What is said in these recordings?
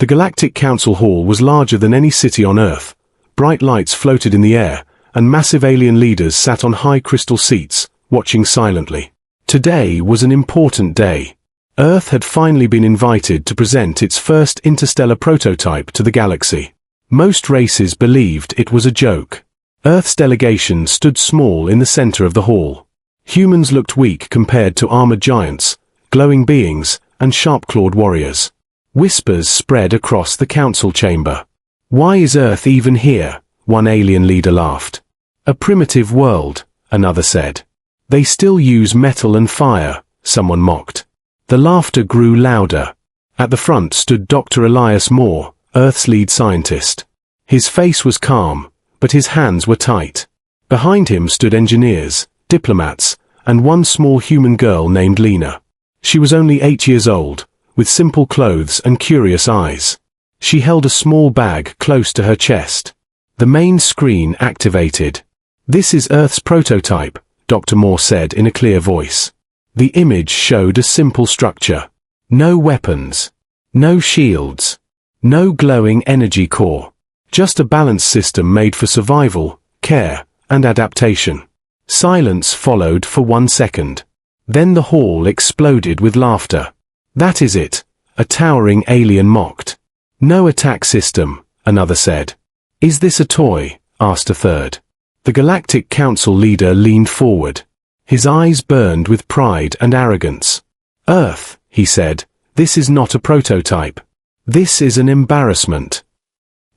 The Galactic Council Hall was larger than any city on Earth. Bright lights floated in the air, and massive alien leaders sat on high crystal seats, watching silently. Today was an important day. Earth had finally been invited to present its first interstellar prototype to the galaxy. Most races believed it was a joke. Earth's delegation stood small in the center of the hall. Humans looked weak compared to armored giants, glowing beings, and sharp-clawed warriors. Whispers spread across the council chamber. "Why is Earth even here?" one alien leader laughed. "A primitive world," another said. "They still use metal and fire," someone mocked. The laughter grew louder. At the front stood Dr. Elias Moore, Earth's lead scientist. His face was calm, but his hands were tight. Behind him stood engineers, diplomats, and one small human girl named Lena. She was only 8 years old, with simple clothes and curious eyes. She held a small bag close to her chest. The main screen activated. "This is Earth's prototype," Dr. Moore said in a clear voice. The image showed a simple structure. No weapons. No shields. No glowing energy core. Just a balanced system made for survival, care, and adaptation. Silence followed for 1 second. Then the hall exploded with laughter. "That is it," a towering alien mocked. "No attack system," another said. "Is this a toy?" asked a third. The Galactic Council leader leaned forward. His eyes burned with pride and arrogance. "Earth," he said, "this is not a prototype. This is an embarrassment."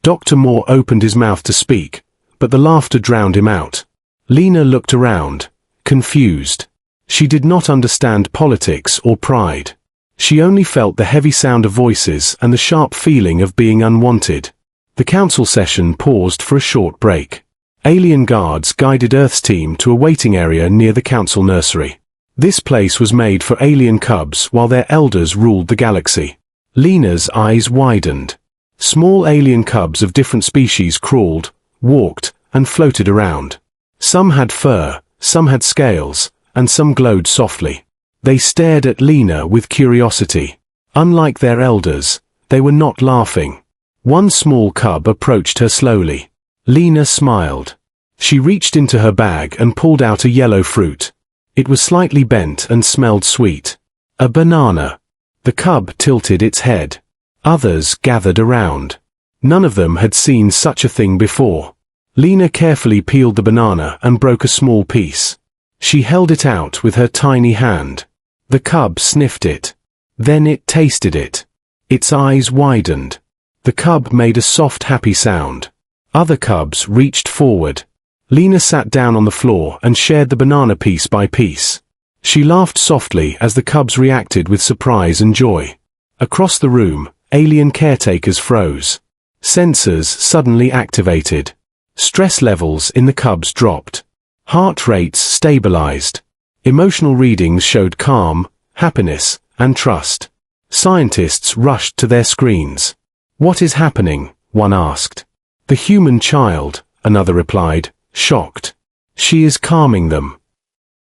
Dr. Moore opened his mouth to speak, but the laughter drowned him out. Lena looked around, confused. She did not understand politics or pride. She only felt the heavy sound of voices and the sharp feeling of being unwanted. The council session paused for a short break. Alien guards guided Earth's team to a waiting area near the council nursery. This place was made for alien cubs while their elders ruled the galaxy. Lena's eyes widened. Small alien cubs of different species crawled, walked, and floated around. Some had fur, some had scales, and some glowed softly. They stared at Lena with curiosity. Unlike their elders, they were not laughing. One small cub approached her slowly. Lena smiled. She reached into her bag and pulled out a yellow fruit. It was slightly bent and smelled sweet. A banana. The cub tilted its head. Others gathered around. None of them had seen such a thing before. Lena carefully peeled the banana and broke a small piece. She held it out with her tiny hand. The cub sniffed it. Then it tasted it. Its eyes widened. The cub made a soft, happy sound. Other cubs reached forward. Lena sat down on the floor and shared the banana piece by piece. She laughed softly as the cubs reacted with surprise and joy. Across the room, alien caretakers froze. Sensors suddenly activated. Stress levels in the cubs dropped. Heart rates stabilized. Emotional readings showed calm, happiness, and trust. Scientists rushed to their screens. "What is happening?" one asked. "The human child," another replied, shocked. "She is calming them."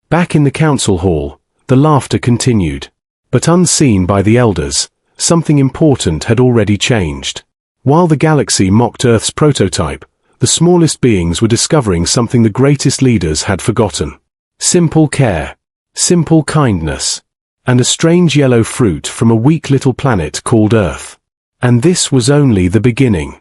Back in the council hall, the laughter continued. But unseen by the elders, something important had already changed. While the galaxy mocked Earth's prototype, the smallest beings were discovering something the greatest leaders had forgotten. Simple care, simple kindness, and a strange yellow fruit from a weak little planet called Earth. And this was only the beginning.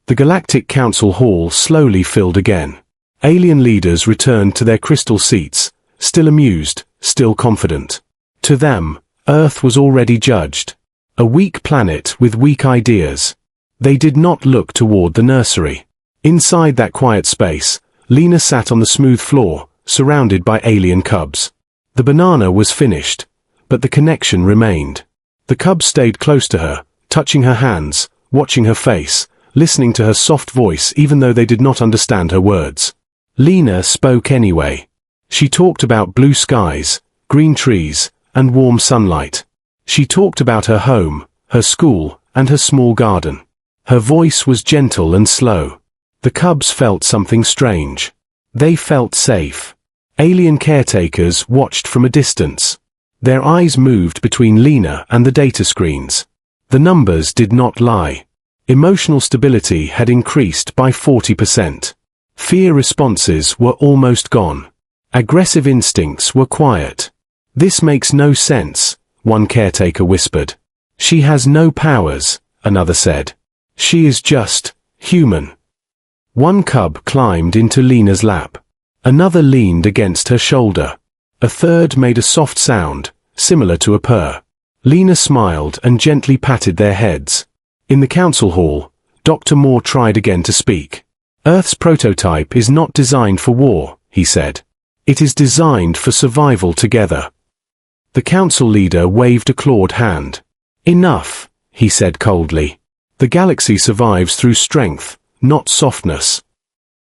The Galactic Council Hall slowly filled again. Alien leaders returned to their crystal seats, still amused, still confident. To them, Earth was already judged. A weak planet with weak ideas. They did not look toward the nursery. Inside that quiet space, Lena sat on the smooth floor, surrounded by alien cubs. The banana was finished, but the connection remained. The cubs stayed close to her, touching her hands, watching her face, listening to her soft voice even though they did not understand her words. Lena spoke anyway. She talked about blue skies, green trees, and warm sunlight. She talked about her home, her school, and her small garden. Her voice was gentle and slow. The cubs felt something strange. They felt safe. Alien caretakers watched from a distance. Their eyes moved between Lena and the data screens. The numbers did not lie. Emotional stability had increased by 40%. Fear responses were almost gone. Aggressive instincts were quiet. "This makes no sense," one caretaker whispered. "She has no powers," another said. "She is just human." One cub climbed into Lena's lap. Another leaned against her shoulder. A third made a soft sound, similar to a purr. Lena smiled and gently patted their heads. In the council hall, Dr. Moore tried again to speak. "Earth's prototype is not designed for war," he said. "It is designed for survival together." The council leader waved a clawed hand. "Enough," he said coldly. "The galaxy survives through strength, not softness."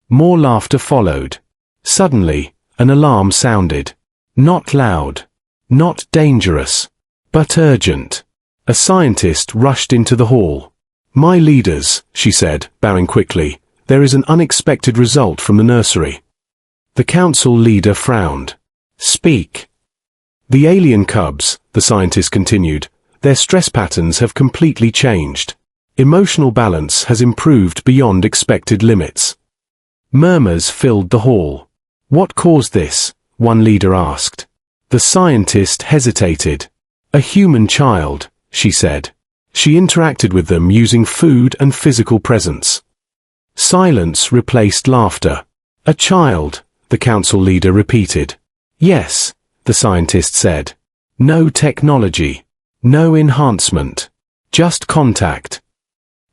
More laughter followed. Suddenly, an alarm sounded. Not loud, not dangerous, but urgent. A scientist rushed into the hall. "My leaders," she said, bowing quickly, "there is an unexpected result from the nursery." The council leader frowned. "Speak." "The alien cubs," the scientist continued, "their stress patterns have completely changed. Emotional balance has improved beyond expected limits." Murmurs filled the hall. "What caused this?" one leader asked. The scientist hesitated. "A human child," she said. "She interacted with them using food and physical presence." Silence replaced laughter. "A child," the council leader repeated. "Yes," the scientist said. "No technology. No enhancement. Just contact."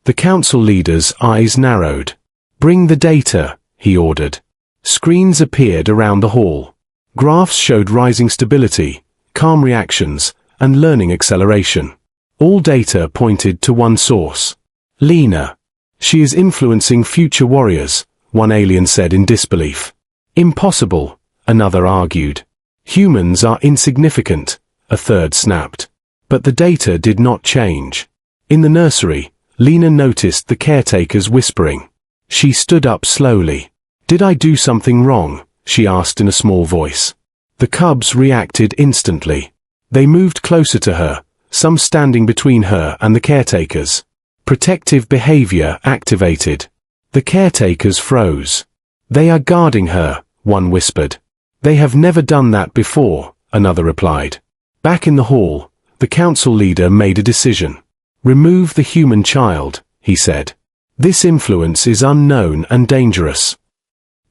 The council leader's eyes narrowed. "Bring the data," he ordered. Screens appeared around the hall. Graphs showed rising stability, calm reactions, and learning acceleration. All data pointed to one source. "Lena. She is influencing future warriors," one alien said in disbelief. "Impossible," another argued. "Humans are insignificant," a third snapped. But the data did not change. In the nursery, Lena noticed the caretaker's whispering. She stood up slowly. "Did I do something wrong?" she asked in a small voice. The cubs reacted instantly. They moved closer to her, some standing between her and the caretakers. Protective behavior activated. The caretakers froze. "They are guarding her," one whispered. "They have never done that before," another replied. Back in the hall, the council leader made a decision. "Remove the human child," he said. "This influence is unknown and dangerous."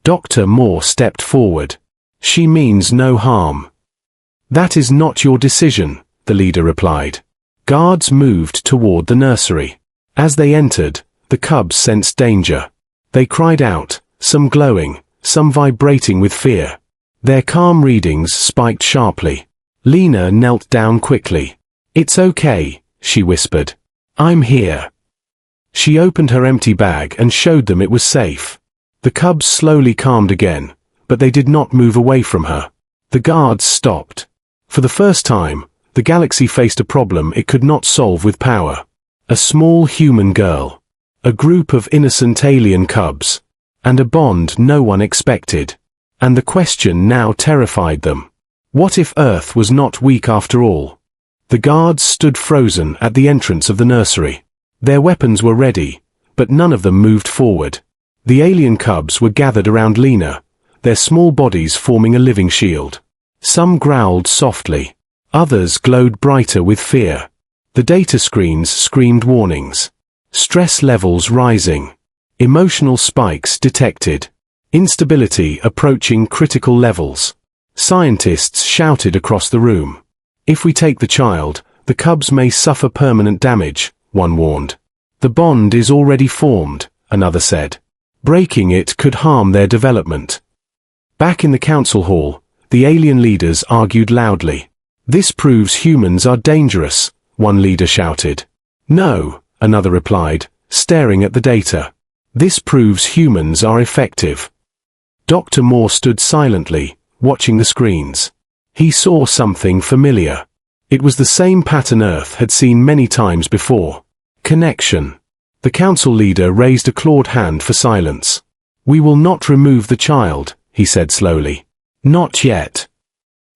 Dr. Moore stepped forward. "She means no harm." "That is not your decision," the leader replied. Guards moved toward the nursery. As they entered, the cubs sensed danger. They cried out, some glowing, some vibrating with fear. Their calm readings spiked sharply. Lena knelt down quickly. "It's okay," she whispered. "I'm here." She opened her empty bag and showed them it was safe. The cubs slowly calmed again, but they did not move away from her. The guards stopped. For the first time, the galaxy faced a problem it could not solve with power. A small human girl. A group of innocent alien cubs. And a bond no one expected. And the question now terrified them. What if Earth was not weak after all? The guards stood frozen at the entrance of the nursery. Their weapons were ready, but none of them moved forward. The alien cubs were gathered around Lena, their small bodies forming a living shield. Some growled softly. Others glowed brighter with fear. The data screens screamed warnings. Stress levels rising. Emotional spikes detected. Instability approaching critical levels. Scientists shouted across the room. "If we take the child, the cubs may suffer permanent damage," one warned. "The bond is already formed," another said. "Breaking it could harm their development." Back in the council hall, the alien leaders argued loudly. "This proves humans are dangerous," one leader shouted. "No," another replied, staring at the data. "This proves humans are effective." Dr. Moore stood silently, watching the screens. He saw something familiar. It was the same pattern Earth had seen many times before. Connection. The council leader raised a clawed hand for silence. "We will not remove the child," he said slowly. "Not yet."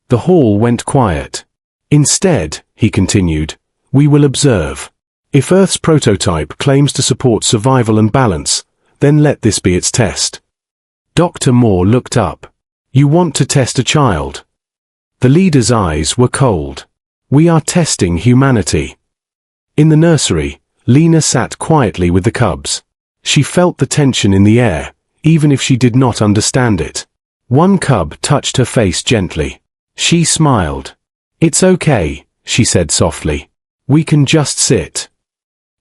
The hall went quiet. "Instead," he continued, "we will observe. If Earth's prototype claims to support survival and balance, then let this be its test. Dr. Moore looked up. You want to test a child? The leader's eyes were cold. We are testing humanity. In the nursery, Lena sat quietly with the cubs. She felt the tension in the air, even if she did not understand it. One cub touched her face gently. She smiled. It's okay, she said softly. We can just sit.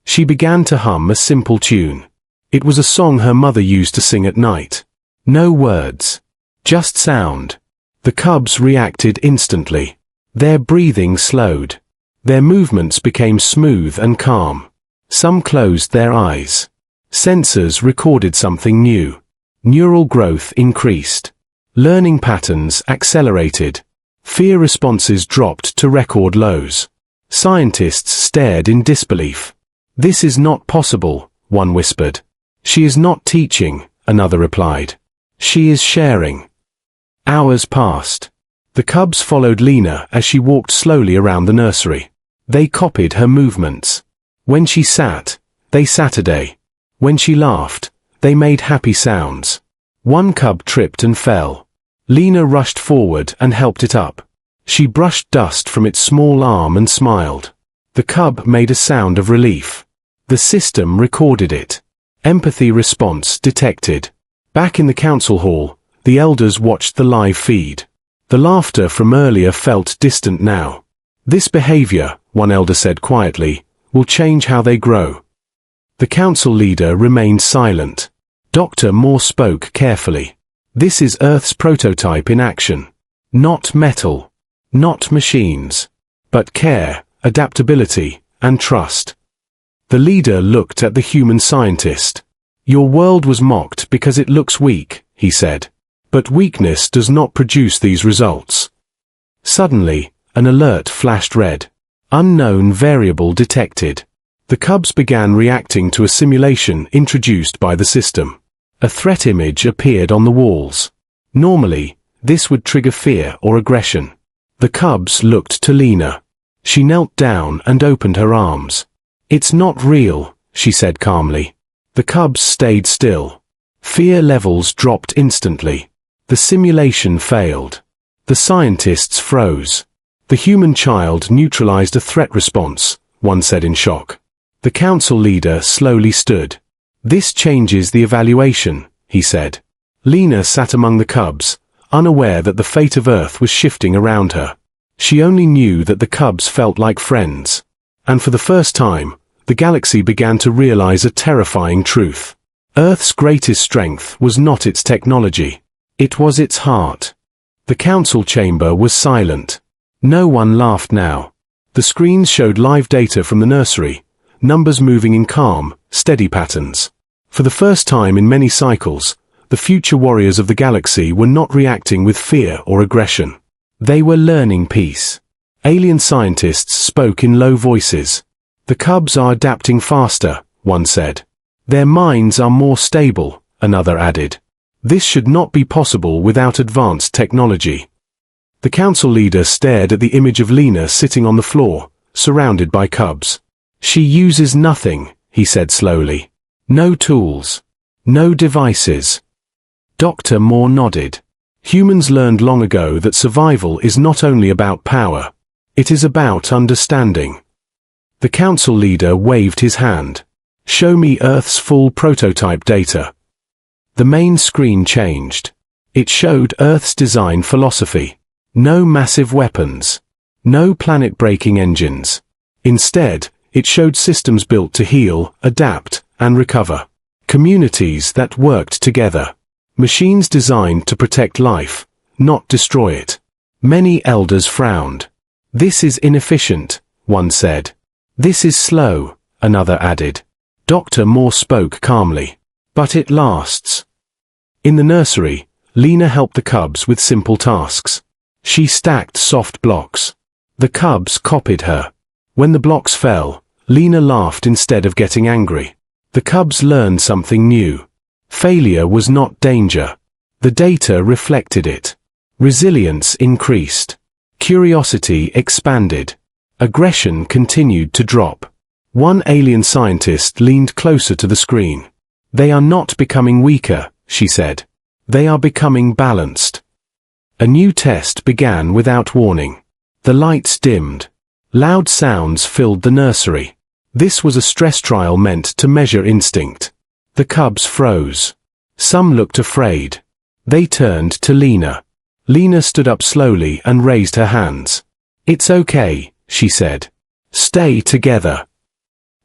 She began to hum a simple tune. It was a song her mother used to sing at night. No words. Just sound. The cubs reacted instantly. Their breathing slowed. Their movements became smooth and calm. Some closed their eyes. Sensors recorded something new. Neural growth increased. Learning patterns accelerated. Fear responses dropped to record lows. Scientists stared in disbelief. This is not possible, one whispered. She is not teaching, another replied. She is sharing. Hours passed. The cubs followed Lena as she walked slowly around the nursery. They copied her movements. When she sat, they sat a day. When she laughed, they made happy sounds. One cub tripped and fell. Lena rushed forward and helped it up. She brushed dust from its small arm and smiled. The cub made a sound of relief. The system recorded it. Empathy response detected. Back in the council hall, the elders watched the live feed. The laughter from earlier felt distant now. This behavior, one elder said quietly, will change how they grow. The council leader remained silent. Dr. Moore spoke carefully. This is Earth's prototype in action. Not metal. Not machines. But care, adaptability, and trust. The leader looked at the human scientist. Your world was mocked because it looks weak, he said. But weakness does not produce these results. Suddenly, an alert flashed red. Unknown variable detected. The cubs began reacting to a simulation introduced by the system. A threat image appeared on the walls. Normally, this would trigger fear or aggression. The cubs looked to Lena. She knelt down and opened her arms. It's not real, she said calmly. The cubs stayed still. Fear levels dropped instantly. The simulation failed. The scientists froze. The human child neutralized a threat response, one said in shock. The council leader slowly stood. This changes the evaluation, he said. Lena sat among the cubs, unaware that the fate of Earth was shifting around her. She only knew that the cubs felt like friends. And for the first time, the galaxy began to realize a terrifying truth. Earth's greatest strength was not its technology. It was its heart. The council chamber was silent. No one laughed now. The screens showed live data from the nursery, numbers moving in calm, steady patterns. For the first time in many cycles, the future warriors of the galaxy were not reacting with fear or aggression. They were learning peace. Alien scientists spoke in low voices. The cubs are adapting faster, one said. Their minds are more stable, another added. This should not be possible without advanced technology. The council leader stared at the image of Lena sitting on the floor, surrounded by cubs. She uses nothing, he said slowly. No tools. No devices. Dr. Moore nodded. Humans learned long ago that survival is not only about power. It is about understanding. The council leader waved his hand. Show me Earth's full prototype data. The main screen changed. It showed Earth's design philosophy. No massive weapons. No planet-breaking engines. Instead, it showed systems built to heal, adapt, and recover. Communities that worked together. Machines designed to protect life, not destroy it. Many elders frowned. This is inefficient, one said. This is slow, another added. Dr. Moore spoke calmly. But it lasts. In the nursery, Lena helped the cubs with simple tasks. She stacked soft blocks. The cubs copied her. When the blocks fell, Lena laughed instead of getting angry. The cubs learned something new. Failure was not danger. The data reflected it. Resilience increased. Curiosity expanded. Aggression continued to drop. One alien scientist leaned closer to the screen. "They are not becoming weaker," she said. "They are becoming balanced." A new test began without warning. The lights dimmed. Loud sounds filled the nursery. This was a stress trial meant to measure instinct. The cubs froze. Some looked afraid. They turned to Lena. Lena stood up slowly and raised her hands. "It's okay," she said. "Stay together."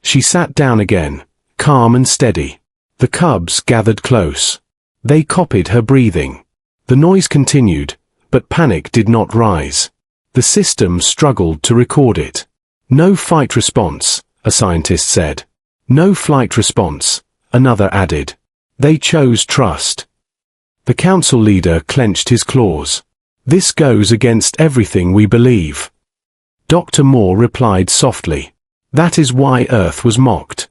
She sat down again, calm and steady. The cubs gathered close. They copied her breathing. The noise continued, but panic did not rise. The system struggled to record it. "No fight response," a scientist said. "No flight response," another added. They chose trust. The council leader clenched his claws. "This goes against everything we believe." Dr. Moore replied softly. "That is why Earth was mocked."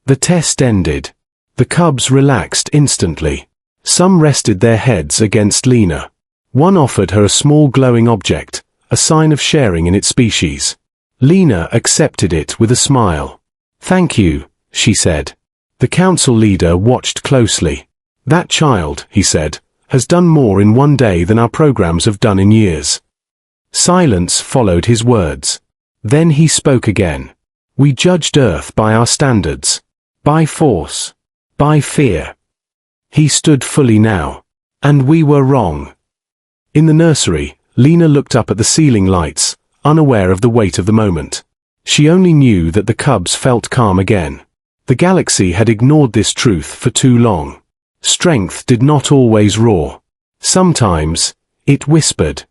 The test ended. The cubs relaxed instantly. Some rested their heads against Lena. One offered her a small glowing object, a sign of sharing in its species. Lena accepted it with a smile. "Thank you," she said. The council leader watched closely. "That child," he said, "has done more in one day than our programs have done in years." Silence followed his words. Then he spoke again. "We judged Earth by our standards. By force. By fear." He stood fully now. "And we were wrong." In the nursery, Lena looked up at the ceiling lights, unaware of the weight of the moment. She only knew that the cubs felt calm again. The galaxy had ignored this truth for too long. Strength did not always roar. Sometimes, it whispered.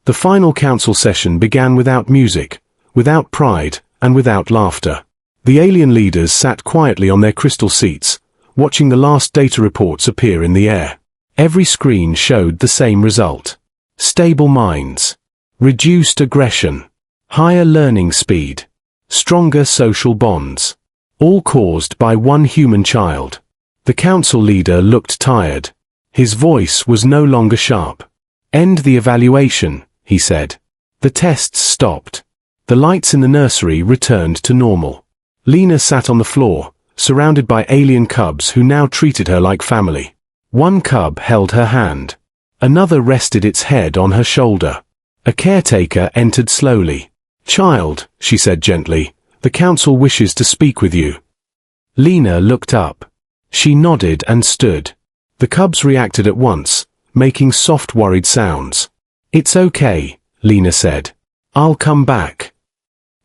The final council session began without music, without pride, and without laughter. The alien leaders sat quietly on their crystal seats, watching the last data reports appear in the air. Every screen showed the same result. Stable minds. Reduced aggression. Higher learning speed. Stronger social bonds. All caused by one human child. The council leader looked tired. His voice was no longer sharp. "End the evaluation," he said. The tests stopped. The lights in the nursery returned to normal. Lena sat on the floor, surrounded by alien cubs who now treated her like family. One cub held her hand. Another rested its head on her shoulder. A caretaker entered slowly. "Child," she said gently, "the council wishes to speak with you." Lena looked up. She nodded and stood. The cubs reacted at once, making soft worried sounds. "It's okay," Lena said. "I'll come back."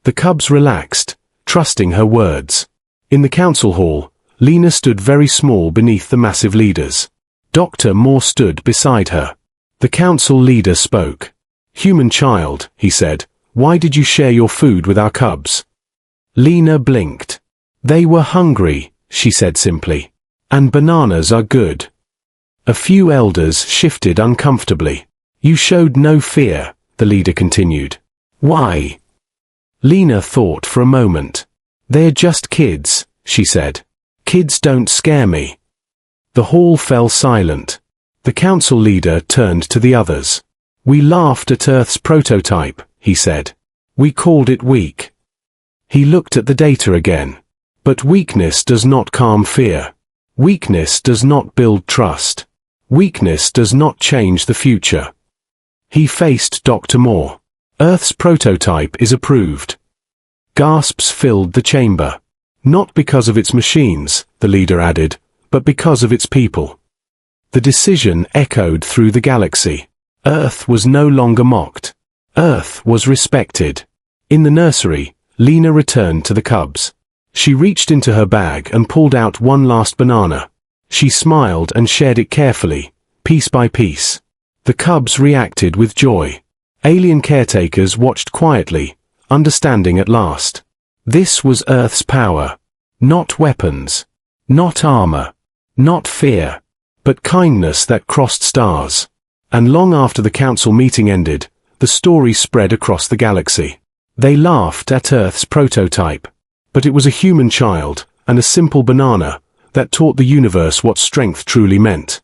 The cubs relaxed, trusting her words. In the council hall, Lena stood very small beneath the massive leaders. Dr. Moore stood beside her. The council leader spoke. "Human child," he said, "why did you share your food with our cubs?" Lena blinked. "They were hungry," she said simply. "And bananas are good." A few elders shifted uncomfortably. "You showed no fear," the leader continued. "Why?" Lena thought for a moment. "They're just kids," she said. "Kids don't scare me." The hall fell silent. The council leader turned to the others. "We laughed at Earth's prototype," he said. "We called it weak." He looked at the data again. But weakness does not calm fear. Weakness does not build trust. Weakness does not change the future. He faced Dr. Moore. "Earth's prototype is approved." Gasps filled the chamber. "Not because of its machines," the leader added, "but because of its people." The decision echoed through the galaxy. Earth was no longer mocked. Earth was respected. In the nursery, Lena returned to the cubs. She reached into her bag and pulled out one last banana. She smiled and shared it carefully, piece by piece. The cubs reacted with joy. Alien caretakers watched quietly, understanding at last. This was Earth's power. Not weapons. Not armor. Not fear. But kindness that crossed stars. And long after the council meeting ended, the story spread across the galaxy. They laughed at Earth's prototype. But it was a human child, and a simple banana, that taught the universe what strength truly meant.